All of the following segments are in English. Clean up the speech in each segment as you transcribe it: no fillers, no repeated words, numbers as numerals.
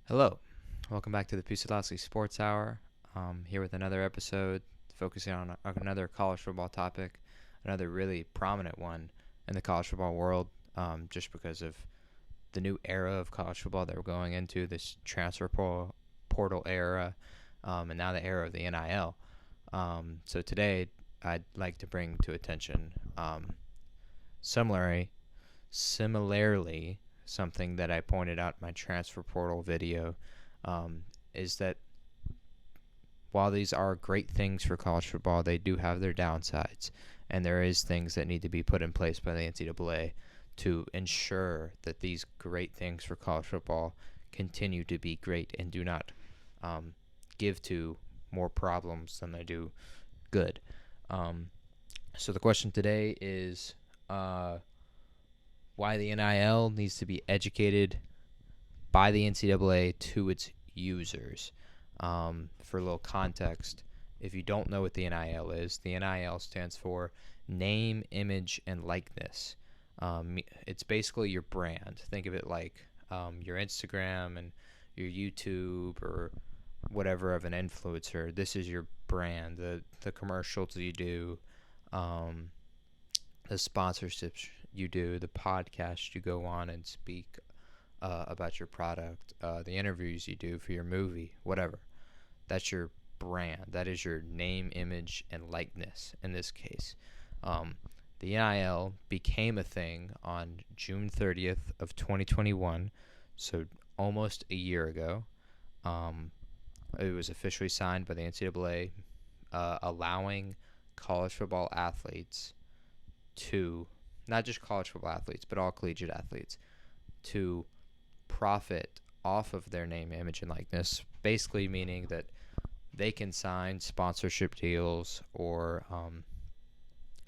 Hello, welcome back to the Pusilowski Sports Hour. Here with another episode focusing on another college football topic, another really prominent one in the college football world, just because of the new era of college football that we're going into, this transfer portal era, and now the era of the NIL. So today, I'd like to bring to attention similarly, similarly, something that I pointed out in my transfer portal video is that while these are great things for college football, they do have their downsides, and there is things that need to be put in place by the NCAA to ensure that these great things for college football continue to be great and do not give to more problems than they do good. So the question today is why the NIL needs to be educated by the NCAA to its users. For a little context, if you don't know what the NIL is, the NIL stands for name, image, and likeness. It's basically your brand. Think of it like your Instagram and your YouTube or whatever of an influencer. This is your brand. The commercials you do, the sponsorships you do, the podcast you go on and speak about your product, the interviews you do for your movie, whatever. That's your brand. That is your name, image, and likeness in this case. The NIL became a thing on June 30th of 2021, so almost a year ago. It was officially signed by the NCAA, allowing college football athletes to, not just college football athletes, but all collegiate athletes, to profit off of their name, image, and likeness, basically meaning that they can sign sponsorship deals or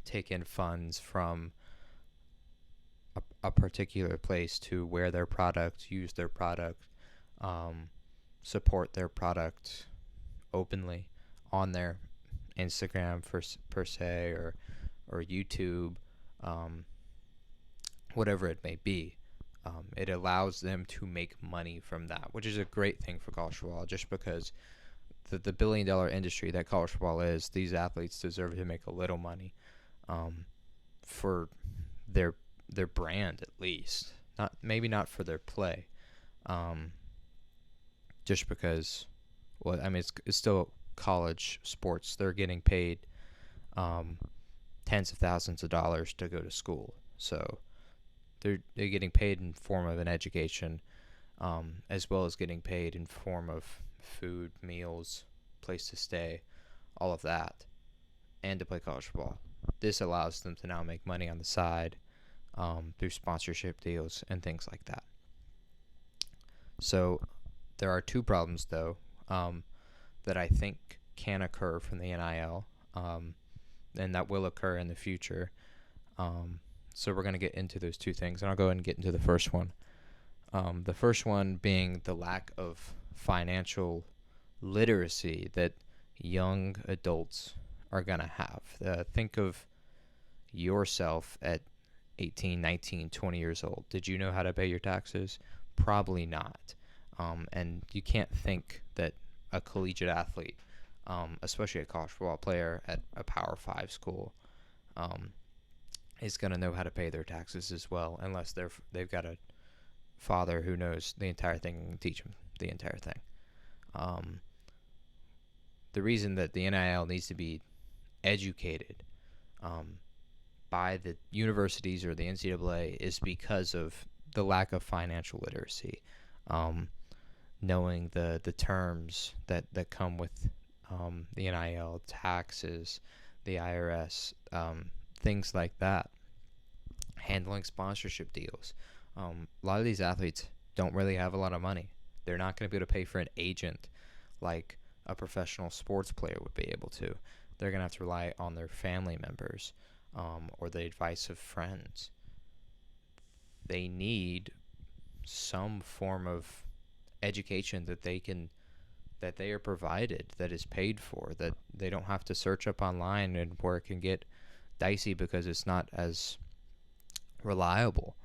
take in funds from a particular place to wear their product, use their product, support their product openly on their Instagram per se or YouTube, whatever it may be. It allows them to make money from that, which is a great thing for college football, just because the billion-dollar industry that college football is, these athletes deserve to make a little money for their brand, at least. Not for their play, just because, well, I mean, it's still college sports. They're getting paid tens of thousands of dollars to go to school, so they're getting paid in form of an education, as well as getting paid in form of food, meals, place to stay, all of that, and to play college football. This allows them to now make money on the side through sponsorship deals and things like that. So there are two problems, though, that I think can occur from the NIL, and that will occur in the future. So we're going to get into those two things, and I'll go ahead and get into the first one. The first one being the lack of financial literacy that young adults are going to have. Think of yourself at 18, 19, 20 years old. Did you know how to pay your taxes? Probably not. And you can't think that a collegiate athlete, especially a college football player at a Power 5 school, is going to know how to pay their taxes as well, unless they've got a father who knows the entire thing and can teach them the entire thing. The reason that the NIL needs to be educated by the universities or the NCAA is because of the lack of financial literacy, knowing the terms that come with the NIL, taxes, the IRS, things like that, handling sponsorship deals. A lot of these athletes don't really have a lot of money. They're not going to be able to pay for an agent like a professional sports player would be able to. They're going to have to rely on their family members or the advice of friends. They need some form of education that they are provided, that is paid for, that they don't have to search up online, and where it can get dicey because it's not as reliable.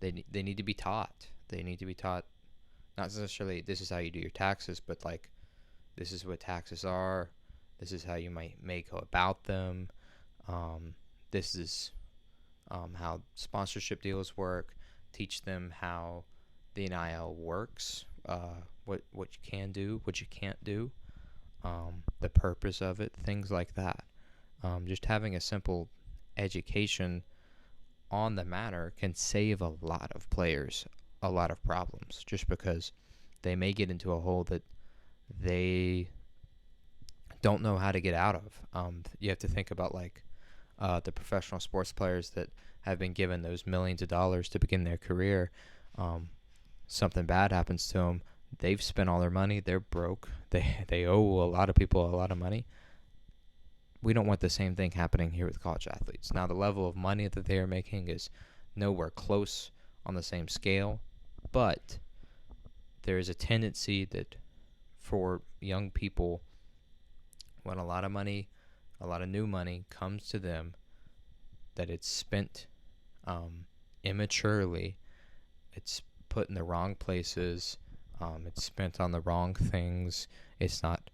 They need to be taught. They need to be taught not necessarily this is how you do your taxes, but like this is what taxes are. This is how you may go about them. This is how sponsorship deals work. Teach them how the NIL works. What you can do, what you can't do. The purpose of it, things like that. Just having a simple education on the matter can save a lot of players a lot of problems, just because they may get into a hole that they don't know how to get out of. You have to think about like the professional sports players that have been given those millions of dollars to begin their career. Something bad happens to them. They've spent all their money. They're broke. They owe a lot of people a lot of money. We don't want the same thing happening here with college athletes. Now, the level of money that they are making is nowhere close on the same scale, but there is a tendency that for young people, when a lot of money, a lot of new money comes to them, that it's spent immaturely, it's put in the wrong places, it's spent on the wrong things, it's not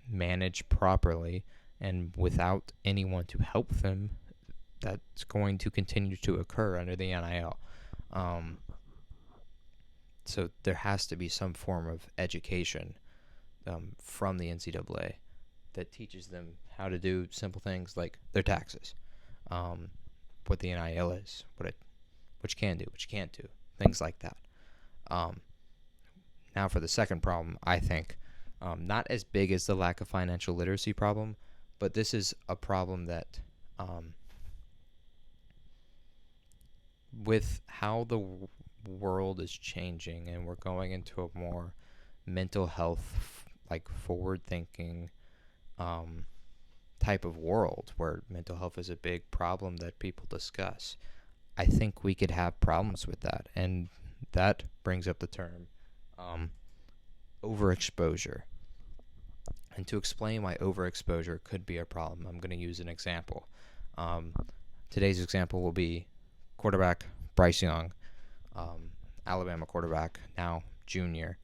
managed properly, and without anyone to help them, that's going to continue to occur under the NIL. So there has to be some form of education from the NCAA that teaches them how to do simple things like their taxes, what the NIL is, what you can do, what you can't do, things like that. Now for the second problem, I think not as big as the lack of financial literacy problem, but this is a problem that with how the world is changing and we're going into a more mental health, like forward-thinking type of world where mental health is a big problem that people discuss, I think we could have problems with that. And that brings up the term overexposure. And to explain why overexposure could be a problem, I'm going to use an example. Today's example will be quarterback Bryce Young, Alabama quarterback, now junior.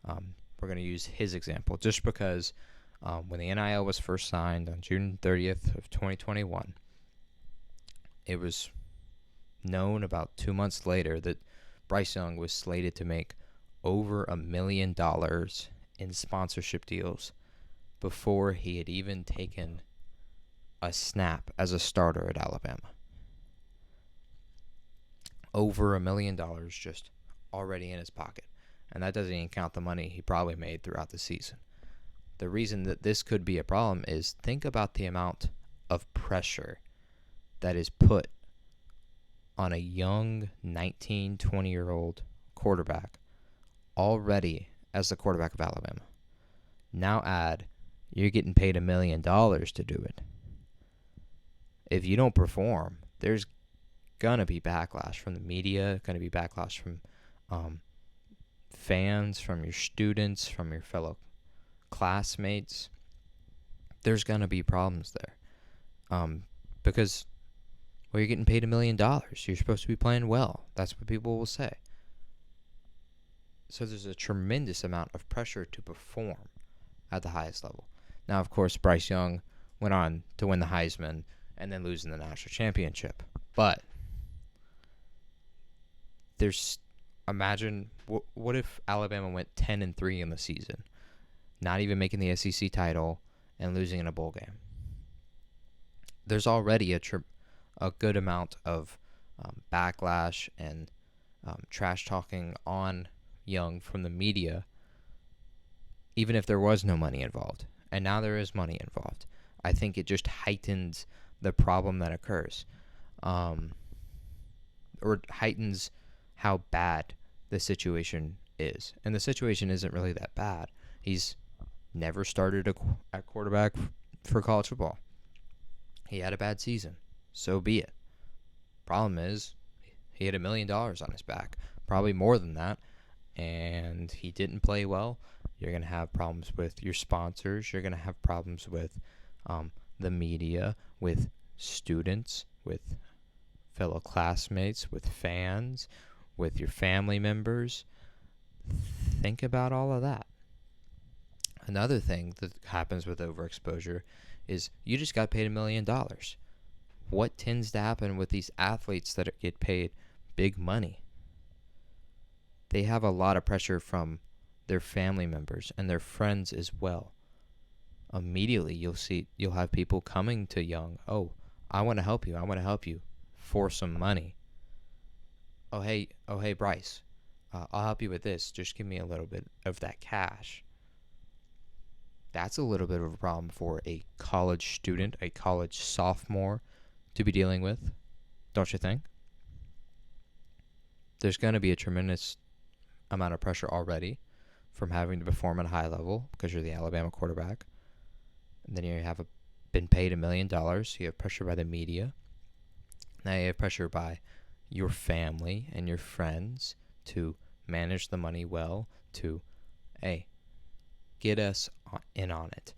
We're going to use his example just because when the NIL was first signed on June 30th of 2021, it was known about 2 months later that Bryce Young was slated to make over $1 million in sponsorship deals before he had even taken a snap as a starter at Alabama. Over $1 million just already in his pocket. And that doesn't even count the money he probably made throughout the season. The reason that this could be a problem is think about the amount of pressure that is put on a young 19, 20-year-old quarterback already as the quarterback of Alabama. Now add, you're getting paid $1 million to do it. If you don't perform, there's going to be backlash from the media, going to be backlash from fans, from your students, from your fellow classmates. There's going to be problems there. Because, well, you're getting paid $1 million. You're supposed to be playing well. That's what people will say. So there's a tremendous amount of pressure to perform at the highest level. Now, of course, Bryce Young went on to win the Heisman and then losing the national championship. But imagine what if Alabama went 10-3 in the season, not even making the SEC title and losing in a bowl game. There's already a good amount of backlash and trash talking on Young from the media, even if there was no money involved. And now there is money involved. I think it just heightens the problem that occurs, or heightens how bad the situation is. And the situation isn't really that bad. He's never started at quarterback for college football. He had a bad season. So be it. Problem is, he had $1 million on his back. Probably more than that. And he didn't play well. You're going to have problems with your sponsors. You're going to have problems with the media, with students, with fellow classmates, with fans, with your family members. Think about all of that. Another thing that happens with overexposure is you just got paid $1 million. What tends to happen with these athletes that get paid big money? They have a lot of pressure from their family members and their friends as well. Immediately you'll have people coming to Young, oh, I want to help you for some money. Oh hey Bryce, I'll help you with this, just give me a little bit of that cash. That's a little bit of a problem for a college student, a college sophomore to be dealing with, don't you think? There's going to be a tremendous amount of pressure already from having to perform at a high level because you're the Alabama quarterback. And then you have been paid $1 million. You have pressure by the media. Now you have pressure by your family and your friends to manage the money well, to, hey, get us in on it.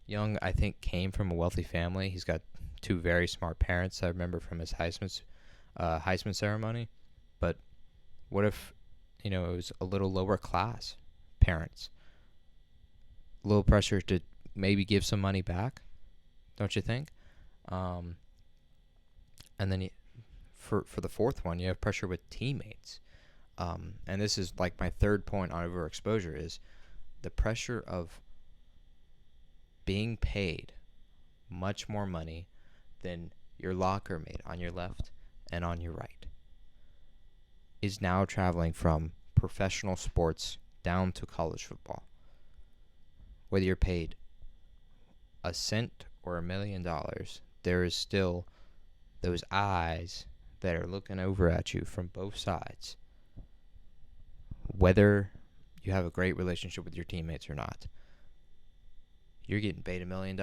Young, I think, came from a wealthy family. He's got two very smart parents, I remember from his Heisman ceremony. But what if, it was a little lower class parents? A little pressure to maybe give some money back, don't you think? And then for the fourth one, you have pressure with teammates. And this is like my third point on overexposure is the pressure of being paid much more money than your locker mate on your left and on your right is now traveling from professional sports down to college football. Whether you're paid a cent or $1 million, there is still those eyes that are looking over at you from both sides. Whether you have a great relationship with your teammates or not, you're getting paid $1 million.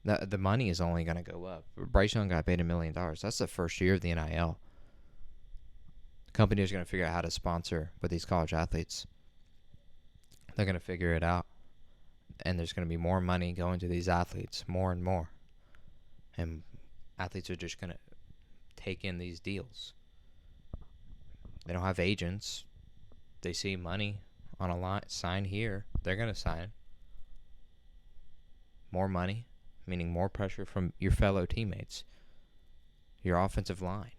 The money is only going to go up. Bryce Young got paid $1 million. That's the first year of the NIL. The company is going to figure out how to sponsor with these college athletes. They're going to figure it out. And there's going to be more money going to these athletes, more and more. And athletes are just going to take in these deals. They don't have agents. They see money on a line, sign here, they're going to sign. More money, meaning more pressure from your fellow teammates. Your offensive line.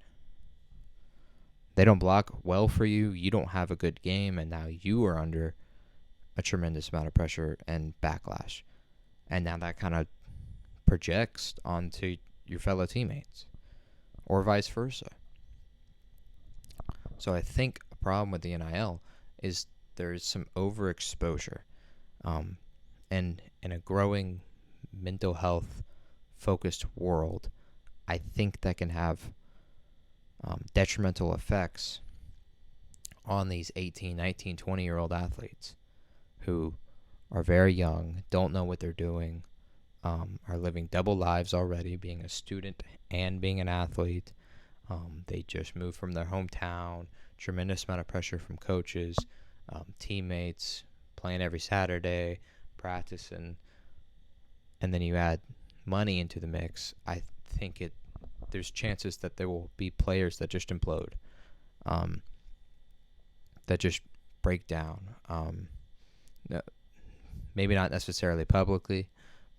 They don't block well for you. You don't have a good game, and now you are under a tremendous amount of pressure and backlash. And now that kind of projects onto your fellow teammates, or vice versa. So I think a problem with the NIL is there's some overexposure. And in a growing mental health focused world, I think that can have detrimental effects on these 18, 19, 20-year-old athletes who are very young, don't know what they're doing, are living double lives already, being a student and being an athlete. They just moved from their hometown, tremendous amount of pressure from coaches, teammates, playing every Saturday, practicing, and then you add money into the mix. I think there's chances that there will be players that just implode, that just break down. Maybe not necessarily publicly,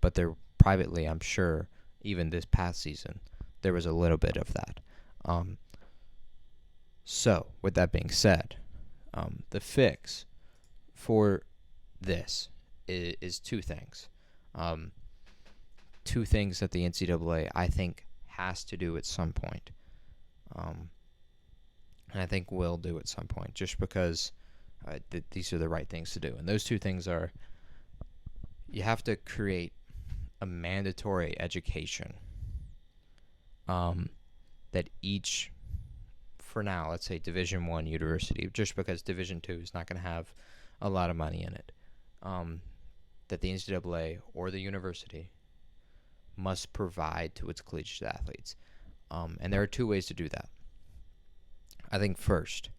but they're privately, I'm sure, even this past season, there was a little bit of that. So, with that being said, the fix for this is two things. Two things that the NCAA, I think, has to do at some point. And I think will do at some point, just because these are the right things to do. And those two things are, you have to create a mandatory education that each, for now, let's say Division I university, just because Division II is not going to have a lot of money in it, that the NCAA or the university must provide to its collegiate athletes. And there are two ways to do that. I think first,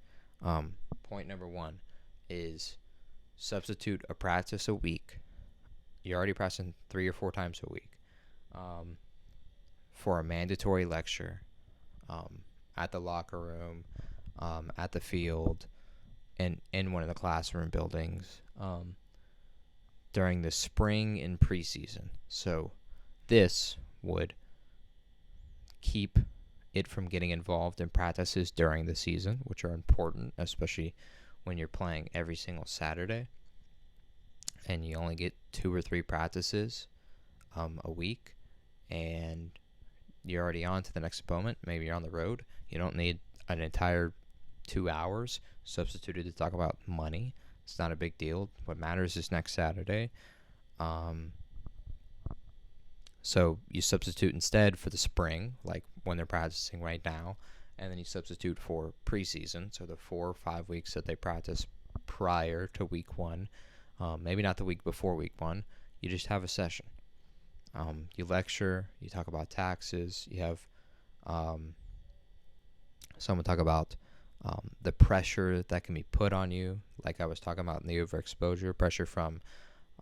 point number one is substitute a practice a week. You're already practicing 3 or 4 times a week for a mandatory lecture at the locker room, at the field, in one of the classroom buildings during the spring and preseason. So this would keep it from getting involved in practices during the season, which are important, especially when you're playing every single Saturday and you only get 2 or 3 practices a week, and you're already on to the next opponent. Maybe you're on the road. You don't need an entire 2 hours substituted to talk about money. It's not a big deal. What matters is next Saturday. So you substitute instead for the spring, like when they're practicing right now, and then you substitute for preseason, so the 4 or 5 weeks that they practice prior to week 1. Maybe not the week before week 1. You just have a session. You lecture, you talk about taxes, you have someone talk about the pressure that can be put on you, like I was talking about in the overexposure, pressure from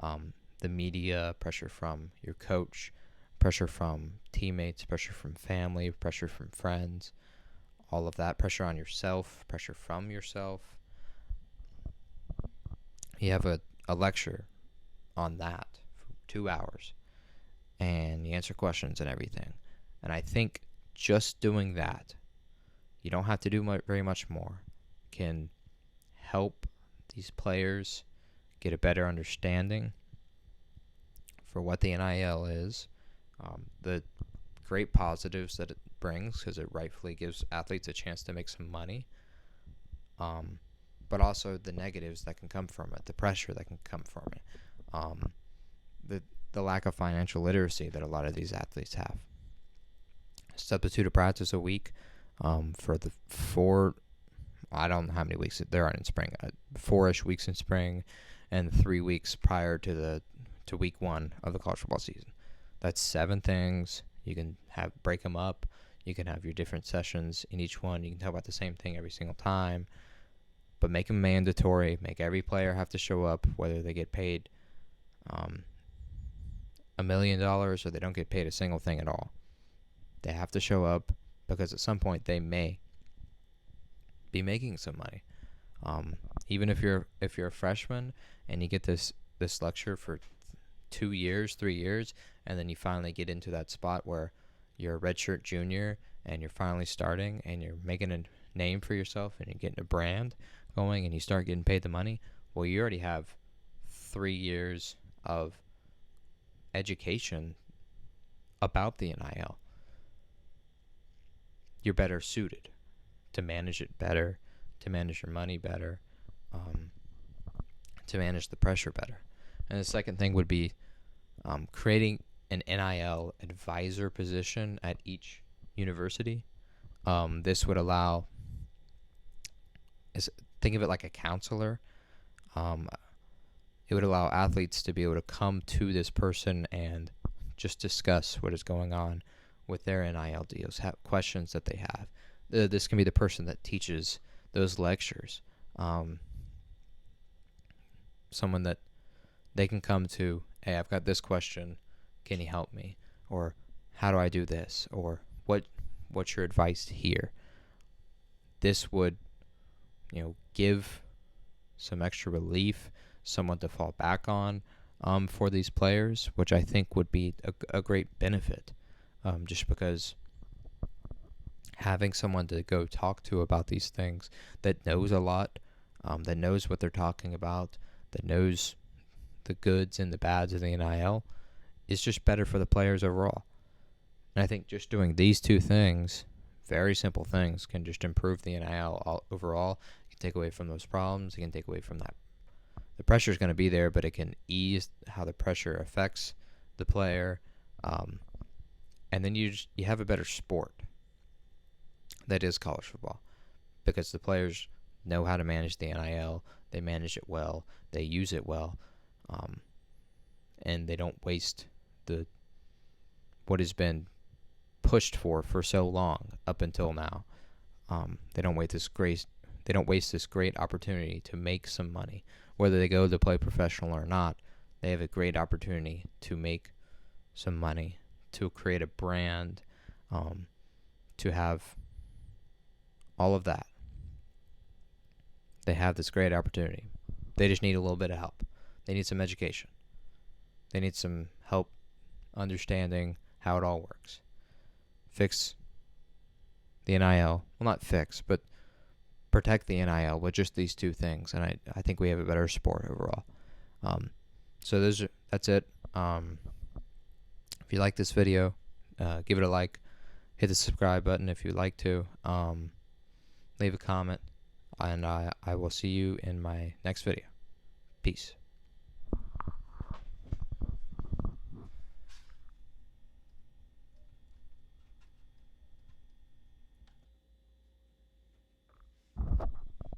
the media, pressure from your coach, pressure from teammates, pressure from family, pressure from friends, all of that, pressure on yourself, pressure from yourself. You have a lecture on that for 2 hours, and you answer questions and everything. And I think just doing that, you don't have to do very much more, can help these players get a better understanding for what the NIL is, the great positives that it brings, because it rightfully gives athletes a chance to make some money, but also the negatives that can come from it, the pressure that can come from it, the lack of financial literacy that a lot of these athletes have. Substitute a practice a week for the 4, I don't know how many weeks there are in spring, 4-ish weeks in spring, and 3 weeks prior to week 1 of the college football season. That's 7 things. You can break them up. You can have your different sessions in each one. You can talk about the same thing every single time, but make them mandatory. Make every player have to show up, whether they get paid $1 million or they don't get paid a single thing at all. They have to show up, because at some point they may be making some money. Even if you're a freshman and you get this lecture for 2 years, 3 years, and then you finally get into that spot where you're a redshirt junior and you're finally starting and you're making a name for yourself and you're getting a brand going and you start getting paid the money, well, you already have 3 years of education about the NIL. You're better suited to manage it better, to manage your money better, to manage the pressure better. And the second thing would be creating an NIL advisor position at each university. This would allow, think of it like a counselor. It would allow athletes to be able to come to this person and just discuss what is going on with their NIL deals, have questions that they have. This can be the person that teaches those lectures. Someone that they can come to, hey, I've got this question, can you help me? Or how do I do this? Or what's your advice here? This would, give some extra relief, someone to fall back on for these players, which I think would be a great benefit. Just because having someone to go talk to about these things that knows a lot, that knows what they're talking about, that knows the goods and the bads of the NIL, is just better for the players overall. And I think just doing these 2 things, very simple things, can just improve the NIL overall. It can take away from those problems. It can take away from that. The pressure is going to be there, but it can ease how the pressure affects the player. And then you have a better sport that is college football, because the players know how to manage the NIL. They manage it well. They use it well, and they don't waste what has been pushed for so long up until now. They don't waste this great opportunity to make some money, whether they go to play professional or not. They have a great opportunity to make some money, to create a brand, to have all of that. They have this great opportunity. They just need a little bit of help. They need some education. They need some help understanding how it all works. Fix the NIL. Well, not fix, but protect the NIL with just these two things, and I think we have a better sport overall. So that's it. If you like this video, give it a like. Hit the subscribe button if you'd like to. Leave a comment, and I will see you in my next video. Peace.